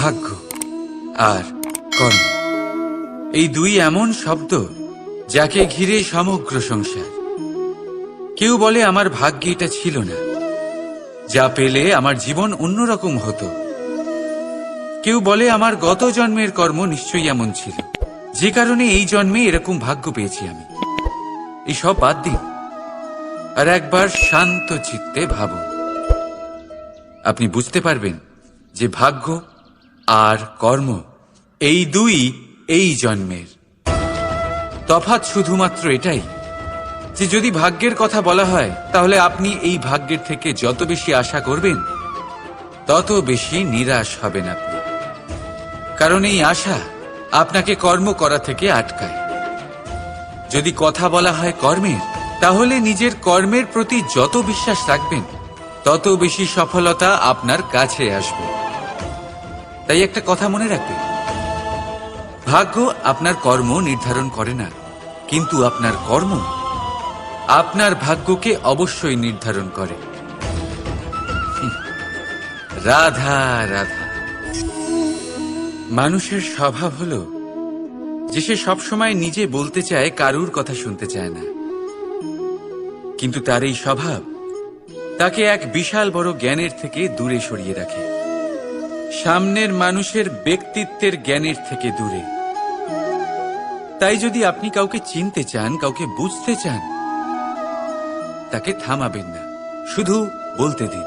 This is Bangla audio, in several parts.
ভাগ্য আর কর্ম, এই দুই এমন শব্দ যাকে ঘিরে সমগ্র সংসার। কেউ বলে আমার ভাগ্যে এটা ছিল না, যা পেলে আমার জীবন অন্যরকম হতো। কেউ বলে আমার গত জন্মের কর্ম নিশ্চয়ই এমন ছিল, যে কারণে এই জন্মে এরকম ভাগ্য পেয়েছি আমি। এসব বাদ দিন আর একবার শান্ত চিত্তে ভাবুন। আপনি বুঝতে পারবেন যে ভাগ্য আর কর্ম এই দুই এই জন্মের। তফাৎ শুধুমাত্র এটাই যে যদি ভাগ্যের কথা বলা হয়, তাহলে আপনি এই ভাগ্যের থেকে যত বেশি আশা করবেন তত বেশি নিরাশ হবেন আপনি। কারণ এই আশা আপনাকে কর্ম করা থেকে আটকায়। যদি কথা বলা হয় কর্মের, তাহলে নিজের কর্মের প্রতি যত বিশ্বাস রাখবেন তত বেশি সফলতা আপনার কাছে আসবে। তাই একটা কথা মনে রাখবেন, ভাগ্য আপনার কর্ম নির্ধারণ করে না, কিন্তু আপনার কর্ম আপনার ভাগ্যকে অবশ্যই নির্ধারণ করে। রাধা রাধা। মানুষের স্বভাব হলো যে সে সবসময় নিজে বলতে চায়, কারুর কথা শুনতে চায় না। কিন্তু তার এই স্বভাব তাকে এক বিশাল বড় জ্ঞানের থেকে দূরে সরিয়ে রাখে, সামনের মানুষের ব্যক্তিত্বের জ্ঞানের থেকে দূরে। তাই যদি আপনি কাউকে চিনতে চান, কাউকে বুঝতে চান, তাকে থামাবেন না, শুধু বলতে দিন।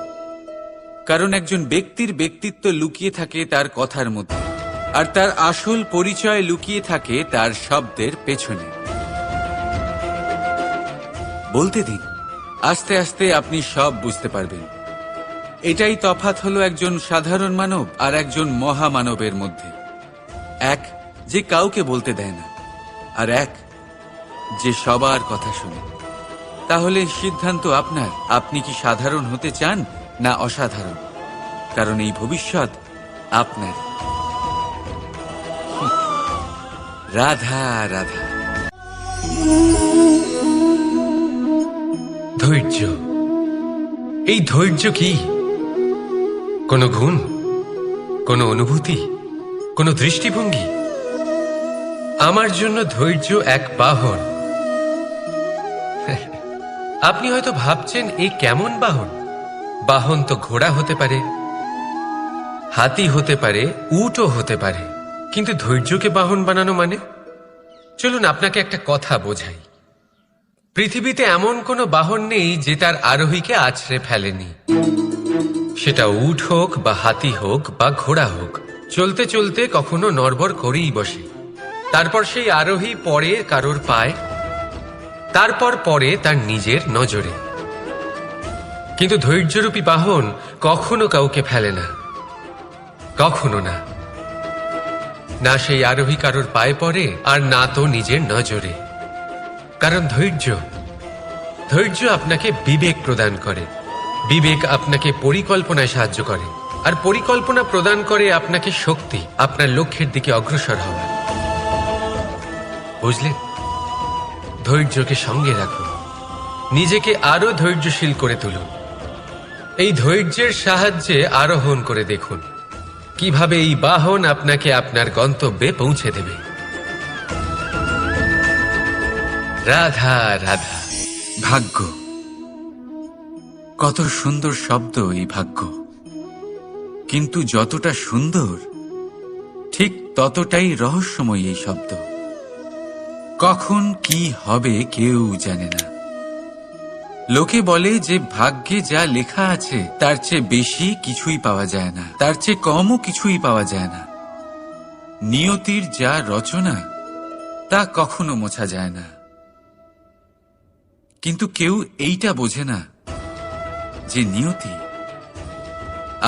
কারণ একজন ব্যক্তির ব্যক্তিত্ব লুকিয়ে থাকে তার কথার মধ্যে, আর তার আসল পরিচয় লুকিয়ে থাকে তার শব্দের পেছনে। বলতে দিন, আস্তে আস্তে আপনি সব বুঝতে পারবেন। এটাই তফাৎ হলো একজন সাধারণ মানব আর একজন মহামানবের মধ্যে। এক যে কাউকে বলতে দেয় না, আর এক যে সবার কথা শুনে। তাহলে সিদ্ধান্ত আপনার, আপনি কি সাধারণ হতে চান না অসাধারণ? কারণ এই ভবিষ্যৎ আপনার। রাধা রাধা। ধৈর্য। এই ধৈর্য কি কোনো গুণ, কোনো অনুভূতি, কোনো দৃষ্টিভঙ্গি? আমার জন্য ধৈর্য এক বাহন। আপনি হয়তো ভাবছেন এই কেমন বাহন? বাহন তো ঘোড়া হতে পারে, হাতি হতে পারে, উটও হতে পারে, কিন্তু ধৈর্যকে বাহন বানানো মানে? চলুন আপনাকে একটা কথা বোঝাই। পৃথিবীতে এমন কোনো বাহন নেই যে তার আরোহীকে আছড়ে ফেলেনি। সেটা উট হোক বা হাতি হোক বা ঘোড়া হোক, চলতে চলতে কখনো নড়বড় করেই বসে। তারপর সেই আরোহী পড়ে কারোর পায়, তারপর পড়ে তার নিজের নজরে। কিন্তু ধৈর্যরূপী বাহন কখনো কাউকে ফেলে না, কখনো না। না সেই আরোহী কারোর পায়ে পড়ে, আর না তো নিজের নজরে। কারণ ধৈর্য আপনাকে বিবেক প্রদান করে, বিবেক আপনাকে পরিকল্পনায় সাহায্য করে, আর পরিকল্পনা প্রদান করে আপনাকে শক্তি, আপনার লক্ষ্যের দিকে অগ্রসর হওয়ার। বুঝলেন? ধৈর্যকে সঙ্গে রাখুন, নিজেকে আরো ধৈর্যশীল করে তুলুন। এই ধৈর্যের সাহায্যে আরোহণ করে দেখুন কিভাবে এই বাহন আপনাকে আপনার গন্তব্যে পৌঁছে দেবে। রাধা রাধা। ভাগ্য, কত সুন্দর শব্দ এই ভাগ্য। কিন্তু যতটা সুন্দর, ঠিক ততটাই রহস্যময় এই শব্দ। কখন কি হবে কেউ জানে না। লোকে বলে যে ভাগ্যে যা লেখা আছে তার চেয়ে বেশি কিছুই পাওয়া যায় না, তার চেয়ে কমও কিছুই পাওয়া যায় না। নিয়তির যা রচনা তা কখনো মোছা যায় না। কিন্তু কেউ এইটা বোঝে না যে নিয়তি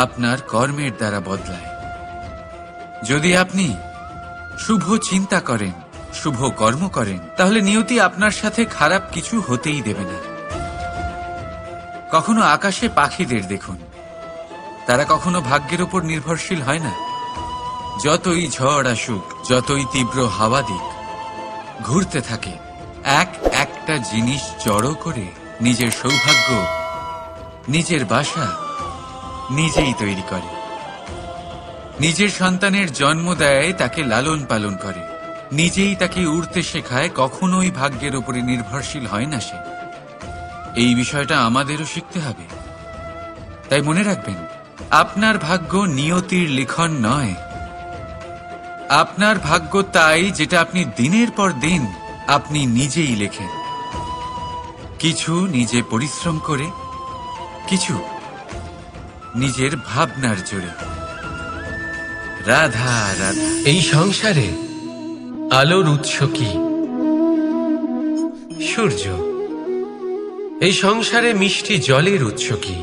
আপনার কর্মের দ্বারা বদলায়। যদি আপনি শুভ চিন্তা করেন, শুভ কর্ম করেন, তাহলে নিয়তি আপনার সাথে খারাপ কিছু হতেই দেবে না। কখনো আকাশে পাখিদের দেখুন, তারা কখনো ভাগ্যের উপর নির্ভরশীল হয় না। যতই ঝড় আসুক, যতই তীব্র হাওয়া দিক, ঘুরতে থাকে, একটা জিনিস জড়ো করে নিজের সৌভাগ্য, নিজের বাসা নিজেই তৈরি করে। নিজের সন্তানের জন্ম দেয়, তাকে লালন পালন করে, নিজেই তাকে উড়তে শেখায়, কখনোই ভাগ্যের উপরে নির্ভরশীল হয় না সে। এই বিষয়টা আমাদেরও শিখতে হবে। তাই মনে রাখবেন, আপনার ভাগ্য নিয়তির লিখন নয়। আপনার ভাগ্য তাই যেটা আপনি দিনের পর দিন আপনি নিজেই লেখেন। কিছু নিজে পরিশ্রম করে, কিছু নিজের ভাবনার জোরে। রাধা রাধা। এই সংসারে আলোর উৎস কি? সূর্য। এই সংসারে মিষ্টি জলের উৎস কি?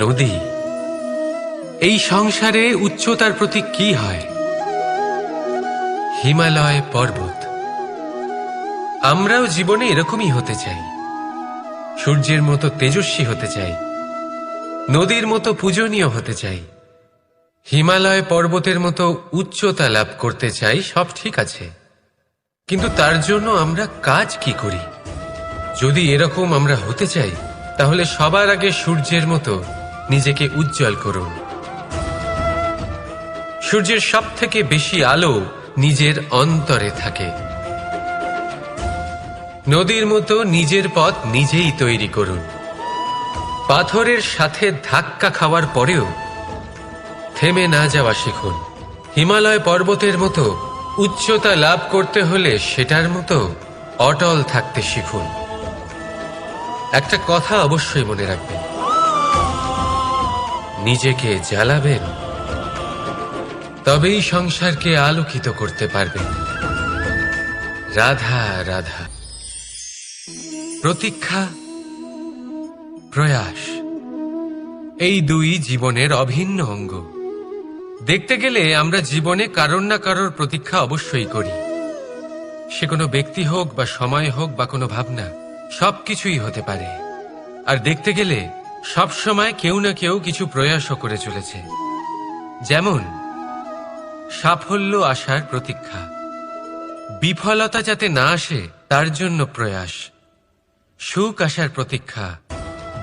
নদী। এই সংসারে উচ্চতার প্রতীক কি হয়? হিমালয় পর্বত। আমরাও জীবনে এরকমই হতে চাই, সূর্যের মতো তেজস্বী হতে চাই, নদীর মতো পূজনীয় হতে চাই, হিমালয় পর্বতের মতো উচ্চতা লাভ করতে চাই। সব ঠিক আছে, কিন্তু তার জন্য আমরা কাজ কি করি? যদি এরকম আমরা হতে চাই, তাহলে সবার আগে সূর্যের মতো নিজেকে উজ্জ্বল করুন। সূর্যের সব থেকে বেশি আলো নিজের অন্তরে থাকে। নদীর মতো নিজের পথ নিজেই তৈরি করুন। পাথরের সাথে ধাক্কা খাওয়ার পরেও থেমে না যাওয়া শিখুন। হিমালয় পর্বতের মতো উচ্চতা লাভ করতে হলে সেটার মতো অটল থাকতে শিখুন। একটা কথা অবশ্যই মনে রাখবেন, নিজেকে জ্বালাবেন, তবেই সংসারকে আলোকিত করতে পারবেন। রাধা রাধা। প্রতীক্ষা, প্রয়াস, এই দুই জীবনের অভিন্ন অঙ্গ। দেখতে গেলে আমরা জীবনে কারোর না কারোর প্রতীক্ষা অবশ্যই করি। সে কোনো ব্যক্তি হোক বা সময় হোক বা কোনো ভাবনা, সবকিছুই হতে পারে। আর দেখতে গেলে সব সময় কেউ না কেউ কিছু প্রয়াসও করে চলেছে। যেমন সাফল্য আসার প্রতীক্ষা, বিফলতা যাতে না আসে তার জন্য প্রয়াস, সুখ আসার প্রতীক্ষা,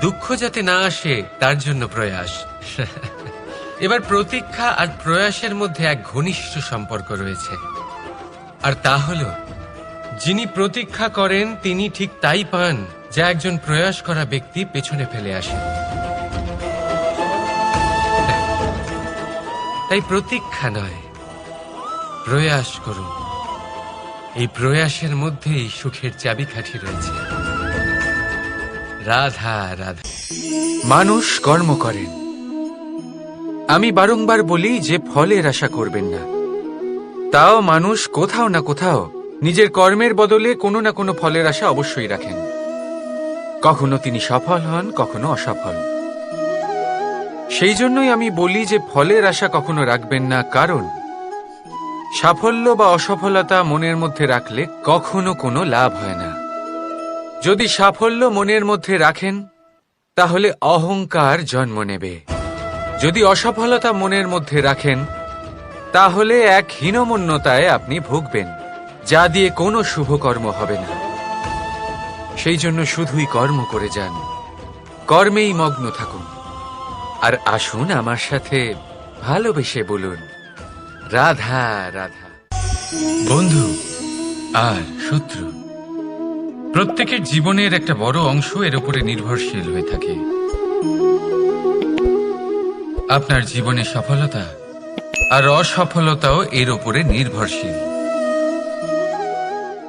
দুঃখ যাতে না আসে তার জন্য প্রয়াস। এবার প্রতীক্ষা আর প্রয়াসের মধ্যে এক ঘনিষ্ঠ সম্পর্ক রয়েছে, আর তা হল যিনি প্রতীক্ষা করেন তিনি ঠিক তাই পান যা একজন প্রয়াস করা ব্যক্তি পেছনে ফেলে আসে। তাই প্রতীক্ষা নয়, প্রয়াস করুন। এই প্রয়াসের মধ্যেই সুখের চাবিকাঠি রয়েছে। রাধা রাধা। মানুষ কর্ম করেন। আমি বারংবার বলি যে ফলের আশা করবেন না। তাও মানুষ কোথাও না কোথাও নিজের কর্মের বদলে কোনো না কোনো ফলের আশা অবশ্যই রাখেন। কখনো তিনি সফল হন, কখনো অসফল। সেই জন্যই আমি বলি যে ফলের আশা কখনো রাখবেন না, কারণ সাফল্য বা অসফলতা মনের মধ্যে রাখলে কখনো কোনো লাভ হয় না। যদি সাফল্য মনের মধ্যে রাখেন তাহলে অহংকার জন্ম নেবে। যদি অসফলতা মনের মধ্যে রাখেন তাহলে এক হীনমন্যতায় আপনি ভুগবেন, যা দিয়ে কোনো শুভকর্ম হবে না। সেই জন্য শুধুই কর্ম করে যান, কর্মেই মগ্ন থাকুন। আর আসুন আমার সাথে ভালোবেসে বলুন, রাধা রাধা। বন্ধু আর শত্রু, প্রত্যেকের জীবনের একটা বড় অংশ এর উপরে নির্ভরশীল হয়ে থাকে। আপনার জীবনে সফলতা আর অসফলতাও এর উপরে নির্ভরশীল।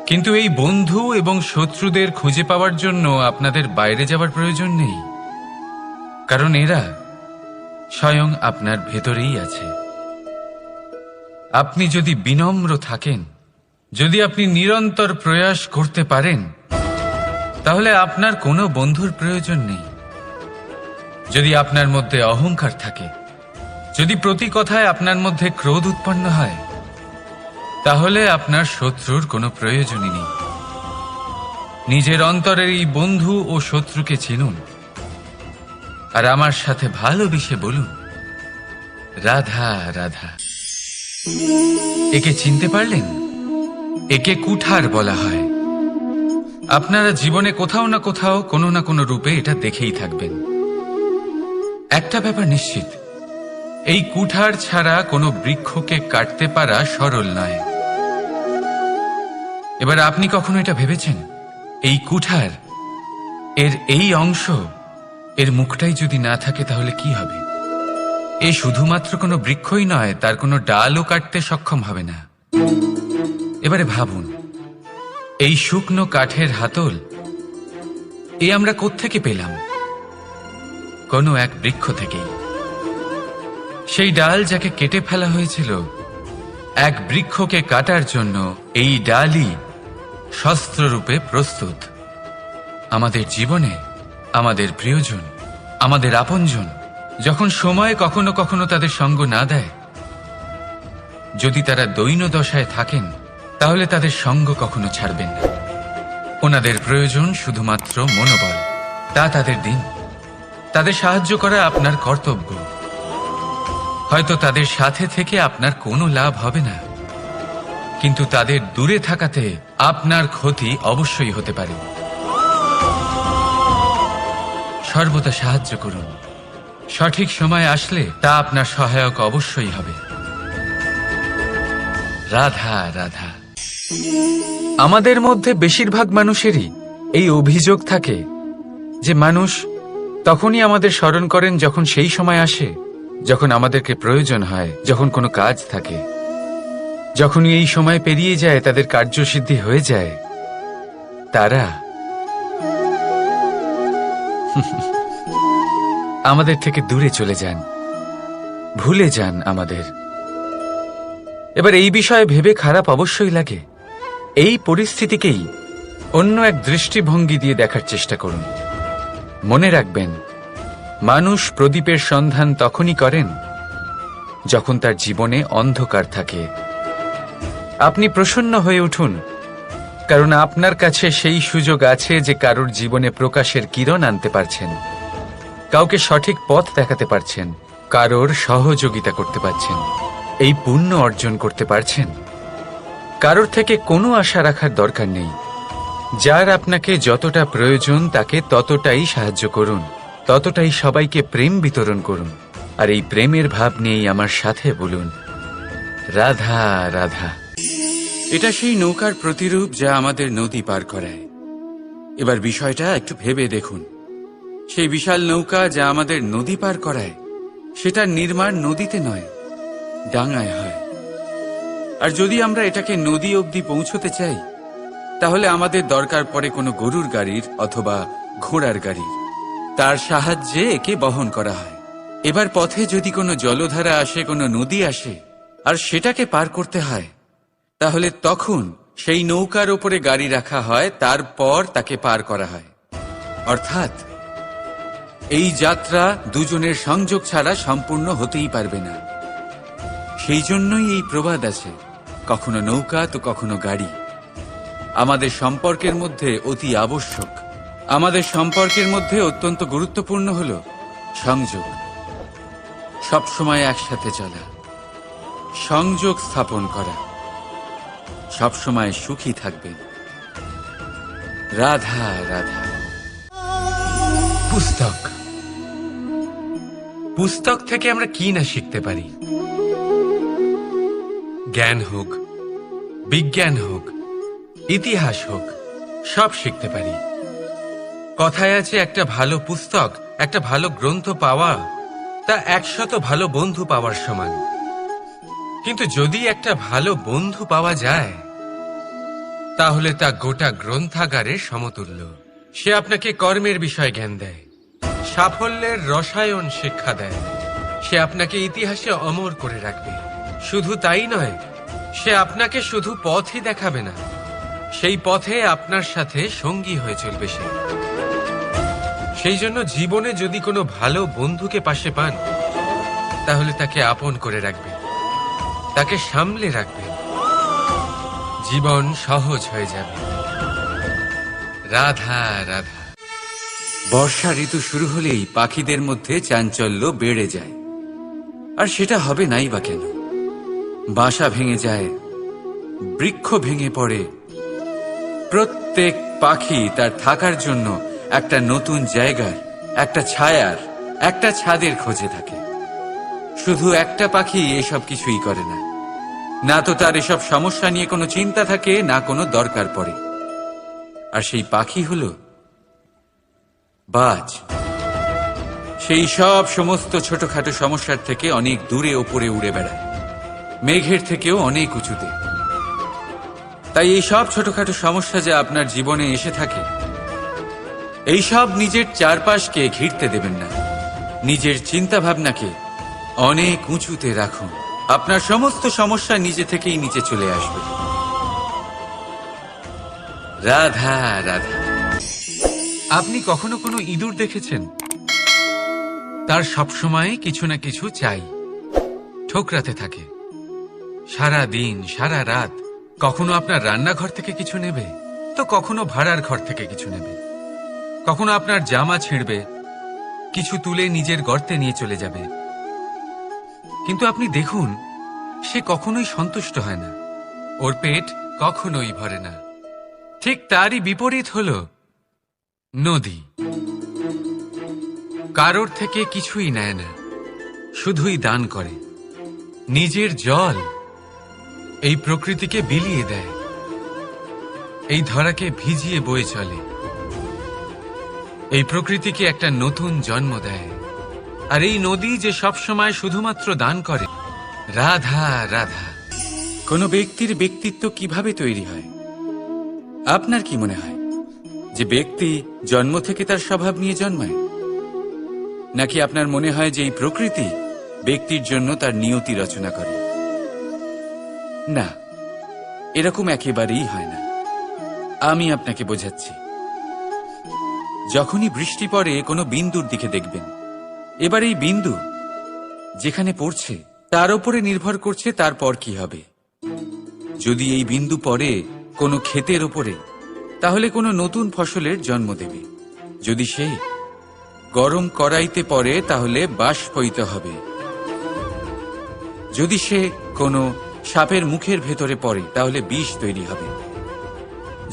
কিন্তু এই বন্ধু এবং শত্রুদের খুঁজে পাওয়ার জন্য আপনাদের বাইরে যাওয়ার প্রয়োজন নেই, কারণ এরা স্বয়ং আপনার ভেতরেই আছে। আপনি যদি বিনম্র থাকেন, যদি আপনি নিরন্তর প্রয়াস করতে পারেন, তাহলে আপনার কোনো বন্ধুর প্রয়োজন নেই। যদি আপনার মধ্যে অহংকার থাকে, যদি প্রতি কথায় আপনার মধ্যে ক্রোধ উৎপন্ন হয়, তাহলে আপনার শত্রুর কোনো প্রয়োজনই নেই। নিজের অন্তরের এই বন্ধু ও শত্রুকে চিনুন, আর আমার সাথে ভালোবেসে বলুন, রাধা রাধা। একে চিনতে পারলেন? একে কুঠার বলা হয়। আপনারা জীবনে কোথাও না কোথাও কোনো না কোনো রূপে এটা দেখেই থাকবেন। একটা ব্যাপার নিশ্চিত, এই কুঠার ছাড়া কোনো বৃক্ষকে কাটতে পারা সরল নয়। এবার আপনি কখনো এটা ভেবেছেন, এই কুঠার এর এই অংশ, এর মুখটাই যদি না থাকে তাহলে কি হবে? এ শুধুমাত্র কোনো বৃক্ষই নয়, তার কোনো ডালও কাটতে সক্ষম হবে না। এবারে ভাবুন, এই শুকনো কাঠের হাতল এ আমরা কোত্থেকে পেলাম? কোনো এক বৃক্ষ থেকেই। সেই ডাল যাকে কেটে ফেলা হয়েছিল এক বৃক্ষকে কাটার জন্য, এই ডালই শস্ত্ররূপে প্রস্তুত। আমাদের জীবনে আমাদের প্রিয়জন, আমাদের আপনজন যখন সময় কখনো কখনো তাদের সঙ্গ না দেয়, যদি তারা দৈন্য দশায় থাকেন, তাহলে তাদের সঙ্গ কখনো ছাড়বেন না। ওনাদের প্রয়োজন শুধুমাত্র মনোবল। তা তাদের দিন, তাদের সাহায্য করা আপনার কর্তব্য। হয়তো তাদের সাথে থেকে আপনার কোনো লাভ হবে না, কিন্তু তাদের দূরে থাকাতে আপনার ক্ষতি অবশ্যই হতে পারে। সর্বদা সাহায্য করুন, সঠিক সময় আসলে তা আপনার সহায়ক অবশ্যই হবে। রাধা রাধা। আমাদের মধ্যে বেশিরভাগ মানুষেরই এই অভিযোগ থাকে যে মানুষ তখনই আমাদের স্মরণ করেন যখন সেই সময় আসে যখন আমাদেরকে প্রয়োজন হয়, যখন কোনো কাজ থাকে। যখনই এই সময় পেরিয়ে যায়, তাদের কার্যসিদ্ধি হয়ে যায়, তারা আমাদের থেকে দূরে চলে যান, ভুলে যান আমাদের। এবার এই বিষয়ে ভেবে খারাপ অবশ্যই লাগে। এই পরিস্থিতিকেই অন্য এক দৃষ্টিভঙ্গি দিয়ে দেখার চেষ্টা করুন। মনে রাখবেন, মানুষ প্রদীপের সন্ধান তখনই করেন যখন তার জীবনে অন্ধকার থাকে। আপনি প্রসন্ন হয়ে উঠুন, কারণ আপনার কাছে সেই সুযোগ আছে যে কারোর জীবনে প্রকাশের কিরণ আনতে পারছেন, কাউকে সঠিক পথ দেখাতে পারছেন, কারোর সহযোগিতা করতে পারছেন, এই পুণ্য অর্জন করতে পারছেন। কারোর থেকে কোনো আশা রাখার দরকার নেই। যার আপনাকে যতটা প্রয়োজন তাকে ততটাই সাহায্য করুন, ততটাই সবাইকে প্রেম বিতরণ করুন। আর এই প্রেমের ভাব নিয়েই আমার সাথে বলুন, রাধা রাধা। এটা সেই নৌকার প্রতিরূপ যা আমাদের নদী পার করায়। এবার বিষয়টা একটু ভেবে দেখুন, সেই বিশাল নৌকা যা আমাদের নদী পার করায়, সেটার নির্মাণ নদীতে নয়, ডাঙায় হয়। আর যদি আমরা এটাকে নদী অবধি পৌঁছতে চাই, তাহলে আমাদের দরকার পড়ে কোনো গরুর গাড়ির অথবা ঘোড়ার গাড়ির। তার সাহায্যে একে বহন করা হয়। এবার পথে যদি কোনো জলধারা আসে, কোনো নদী আসে, আর সেটাকে পার করতে হয়, তাহলে তখন সেই নৌকার ওপরে গাড়ি রাখা হয়, তারপর তাকে পার করা হয়। অর্থাৎ এই যাত্রা দুজনের সংযোগ ছাড়া সম্পূর্ণ হতেই পারবে না। সেই জন্যই এই প্রবাদ আছে, কখনো নৌকা তো কখনো গাড়ি। আমাদের সম্পর্কের মধ্যে অতি আবশ্যক, আমাদের সম্পর্কের মধ্যে অত্যন্ত গুরুত্বপূর্ণ হল সংযোগ। সবসময় একসাথে চলা, সংযোগ স্থাপন করা। সবসময় সুখী থাকবেন। রাধা রাধা। পুস্তক, পুস্তক থেকে আমরা কি না শিখতে পারি। জ্ঞান হোক, বিজ্ঞান হোক, ইতিহাস হোক, সব শিখতে পারি। কথায় আছে, একটা ভালো পুস্তক, একটা ভালো গ্রন্থ পাওয়া তা 100 ভালো বন্ধু পাওয়ার সমান। কিন্তু যদি একটা ভালো বন্ধু পাওয়া যায়, তাহলে তা গোটা গ্রন্থাগারের সমতুল্য। সে আপনাকে কর্মের বিষয় জ্ঞান দেয়, সাফল্যের রসায়ন শিক্ষা দেয়, সে আপনাকে ইতিহাসে অমর করে রাখবে। শুধু তাই নয়, সে আপনাকে শুধু পথই দেখাবে না, সেই পথে আপনার সাথে সঙ্গী হয়ে চলবে সে। সেই জন্য জীবনে যদি কোনো ভালো বন্ধুকে পাশে পান, তাহলে তাকে আপন করে রাখবেন, তাকে সামলে রাখবেন, জীবন সহজ হয়ে যাবে। রাধা রাধা। বর্ষা ঋতু শুরু হলেই পাখিদের মধ্যে চাঞ্চল্য বেড়ে যায়। আর সেটা হবে নাই বা কেন? বাসা ভেঙে যায়, বৃক্ষ ভেঙে পড়ে, প্রত্যেক পাখি তার থাকার জন্য একটা নতুন জায়গার, একটা ছায়ার, একটা ছাদের খোঁজে থাকে। শুধু একটা পাখি এসব কিছুই করে না। না তো তার এসব সমস্যা নিয়ে কোনো চিন্তা থাকে, না কোনো দরকার পড়ে। আর সেই পাখি হলো বাজ। সেই সব সমস্ত ছোটখাটো সমস্যার থেকে অনেক দূরে ওপরে উড়ে বেড়ায়, মেঘের থেকেও অনেক উঁচুতে। তাই এই সব ছোটখাটো সমস্যা যা আপনার জীবনে এসে থাকে, এই সব নিজের চারপাশকে ঘিরতে দেবেন না। নিজের চিন্তা ভাবনাকে অনেক উঁচুতে রাখুন। আপনার সমস্ত সমস্যা নিজে থেকেই নিচে চলে আসবে। রাধা রাধা। আপনি কখনো কোনো ইঁদুর দেখেছেন? তার সবসময় কিছু না কিছু চাই, ঠোকরাতে থাকে সারা দিন সারা রাত। কখনো আপনার রান্নাঘর থেকে কিছু নেবে, তো কখনো ভাড়ার ঘর থেকে কিছু নেবে। কখনো আপনার জামা ছিঁড়বে, কিছু তুলে নিজের গর্তে নিয়ে চলে যাবে। কিন্তু আপনি দেখুন, সে কখনোই সন্তুষ্ট হয় না, ওর পেট কখনোই ভরে না। ঠিক তারই বিপরীত হল নদী। কারোর থেকে কিছুই নেয় না, শুধুই দান করে। নিজের জল এই প্রকৃতিকে বিলিয়ে দেয়, এই ধরাকে ভিজিয়ে বয়ে চলে, এই প্রকৃতিকে একটা নতুন জন্ম দেয়। আর এই নদী যে সবসময় শুধুমাত্র দান করে। রাধা রাধা। কোনো ব্যক্তির ব্যক্তিত্ব কিভাবে তৈরি হয়? আপনার কি মনে হয় যে ব্যক্তি জন্ম থেকে তার স্বভাব নিয়ে জন্মায়? নাকি আপনার মনে হয় যে এই প্রকৃতি ব্যক্তির জন্য তার নিয়তি রচনা করে? না, এরকম একেবারেই হয় না। আমি আপনাকে বোঝাচ্ছি। যখনই বৃষ্টি পড়ে কোনো বিন্দুর দিকে দেখবেন। এবার এই বিন্দু যেখানে পড়ছে তার উপরে নির্ভর করছে তারপর কি হবে। যদি এই বিন্দু পড়ে কোনো ক্ষেতের ওপরে, তাহলে কোনো নতুন ফসলের জন্ম দেবে। যদি সে গরম কড়াইতে পড়ে, তাহলে বাষ্পীত হবে। যদি সে কোনো সাপের মুখের ভেতরে পড়ে, তাহলে বিষ তৈরি হবে।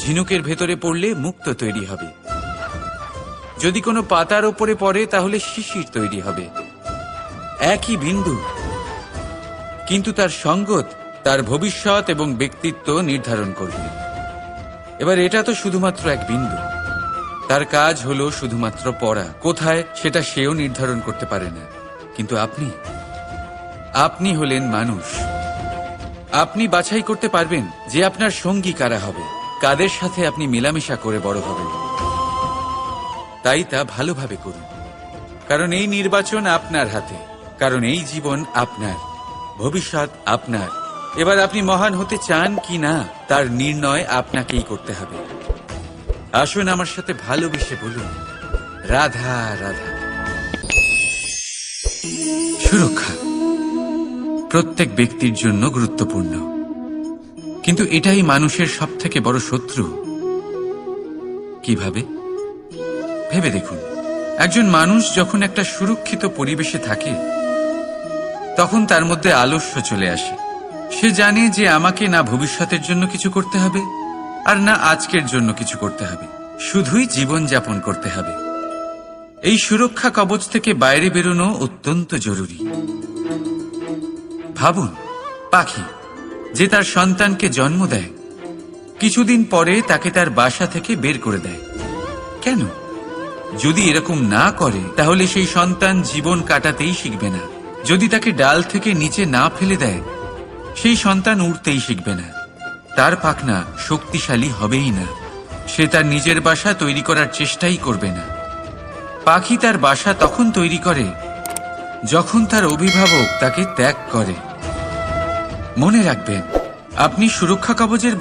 ঝিনুকের ভেতরে পড়লে মুক্তো তৈরি হবে। যদি কোনো পাতার ওপরে পড়ে, তাহলে শিশির তৈরি হবে। একই বিন্দু, কিন্তু তার সঙ্গত তার ভবিষ্যৎ এবং ব্যক্তিত্ব নির্ধারণ করবে। এবার এটা তো শুধুমাত্র এক বিন্দু, তার কাজ হলো শুধুমাত্র পড়া। কোথায় সেটা সেও নির্ধারণ করতে পারে না। কিন্তু আপনি হলেন মানুষ। আপনি বাছাই করতে পারবেন যে আপনার সঙ্গী কারা হবে, কাদের সাথে আপনি মেলামেশা করে বড় হবেন। তাই তা ভালোভাবে করুন, কারণ এই নির্বাচন আপনার হাতে, কারণ এই জীবন আপনার, ভবিষ্যৎ আপনার। এবার আপনি মহান হতে চান কি না, তার নির্ণয় আপনাকেই করতে হবে। আসুন আমার সাথে ভালোবেসে বলুন, রাধা রাধা। সুরক্ষা প্রত্যেক ব্যক্তির জন্য গুরুত্বপূর্ণ, কিন্তু এটাই মানুষের সবথেকে বড় শত্রু। কিভাবে? ভেবে দেখুন। একজন মানুষ যখন একটা সুরক্ষিত পরিবেশে থাকে, তখন তার মধ্যে আলস্য চলে আসে। সে জানে যে আমাকে না ভবিষ্যতের জন্য কিছু করতে হবে, আর না আজকের জন্য কিছু করতে হবে, শুধুই জীবন যাপন করতে হবে। এই সুরক্ষা কবচ থেকে বাইরে বেরোনো অত্যন্ত জরুরি। ভাবুন, পাখি যে তার সন্তানকে জন্ম দেয়, কিছুদিন পরে তাকে তার বাসা থেকে বের করে দেয়। কেন? যদি এরকম না করে, তাহলে সেই সন্তান জীবন কাটাতেই শিখবে না। যদি তাকে ডাল থেকে নিচে না ফেলে দেয়, সেই সন্তান উড়তেই শিখবে না। তার পাখনা শক্তিশালী হবেই না। সে তার নিজের বাসা তৈরি করার চেষ্টাই করবে না। পাখি তার বাসা তখন তৈরি করে যখন তার অভিভাবক তাকে ত্যাগ করে। মনে রাখবেন, আপনি সুরক্ষা কবচের